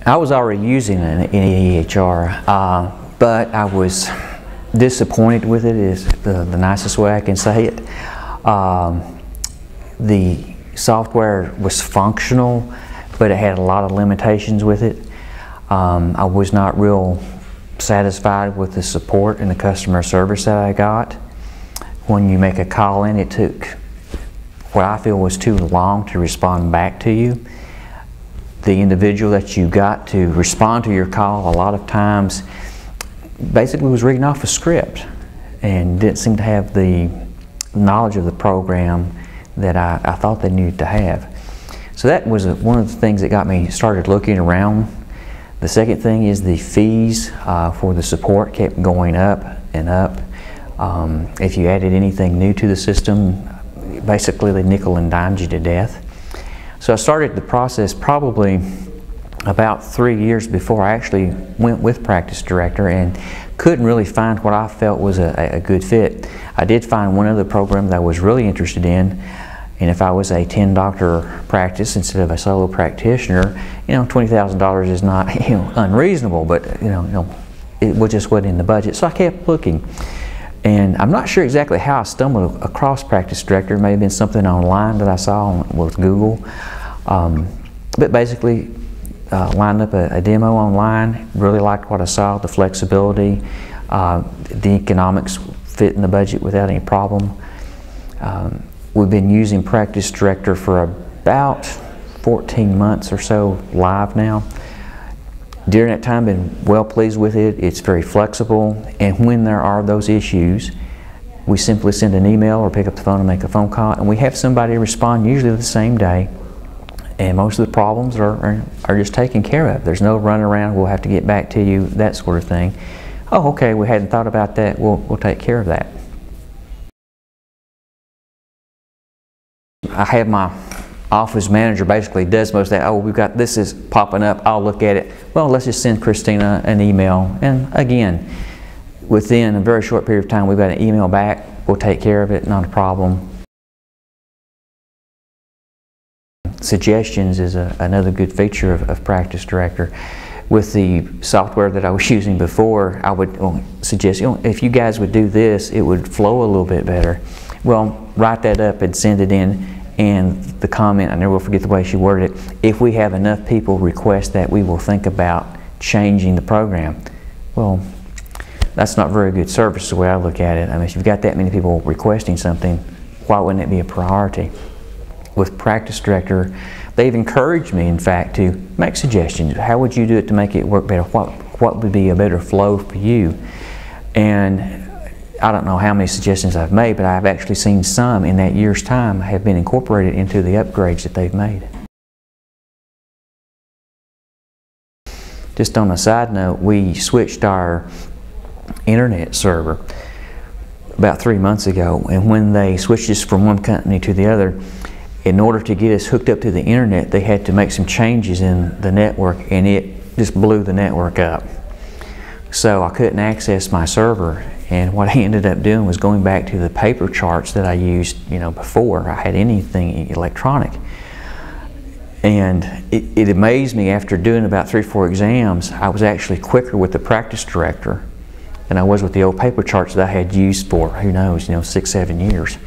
I was already using an EHR, but I was disappointed with it, is the nicest way I can say it. The software was functional, but it had a lot of limitations with it. I was not real satisfied with the support and the customer service that I got. When you make a call in, it took what I feel was too long to respond back to you. The individual that you got to respond to your call a lot of times basically was reading off a script and didn't seem to have the knowledge of the program that I thought they needed to have. So that was one of the things that got me started looking around. The second thing is the fees for the support kept going up and up. If you added anything new to the system, basically they nickel and dimed you to death. So I started the process probably about 3 years before I actually went with Practice Director, and couldn't really find what I felt was a good fit. I did find one other program that I was really interested in, and if I was a 10-doctor practice instead of a solo practitioner, $20,000 is not unreasonable, but it just wasn't in the budget. So I kept looking. And I'm not sure exactly how I stumbled across Practice Director. It may have been something online that I saw with Google. But basically, lined up a demo online, really liked what I saw, the flexibility, the economics fit in the budget without any problem. We've been using Practice Director for about 14 months or so live now. During that time, been well pleased with it. It's very flexible, and when there are those issues, we simply send an email or pick up the phone and make a phone call, and we have somebody respond usually the same day, and most of the problems are just taken care of. There's no run around, we'll have to get back to you, that sort of thing. Oh, okay, we hadn't thought about that, we'll take care of that. I have my office manager basically does most of that. Oh, we've got this is popping up, I'll look at it. Well, let's just send Christina an email, and again, within a very short period of time we've got an email back, we'll take care of it, not a problem. Suggestions is another good feature of Practice Director. With the software that I was using before, I would suggest, if you guys would do this, it would flow a little bit better. Well, write that up and send it in. And the comment, I never will forget the way she worded it, if we have enough people request that, we will think about changing the program. Well, that's not very good service the way I look at it. I mean, if you've got that many people requesting something, why wouldn't it be a priority? With Practice Director, they've encouraged me, in fact, to make suggestions. How would you do it to make it work better? What would be a better flow for you? And I don't know how many suggestions I've made, but I've actually seen some in that year's time have been incorporated into the upgrades that they've made. Just on a side note, we switched our internet server about 3 months ago, and when they switched us from one company to the other, in order to get us hooked up to the internet, they had to make some changes in the network, and it just blew the network up. So I couldn't access my server, and what I ended up doing was going back to the paper charts that I used, before I had anything electronic. And it amazed me, after doing about 3 or 4 exams, I was actually quicker with the Practice Director than I was with the old paper charts that I had used for, who knows, 6 or 7 years.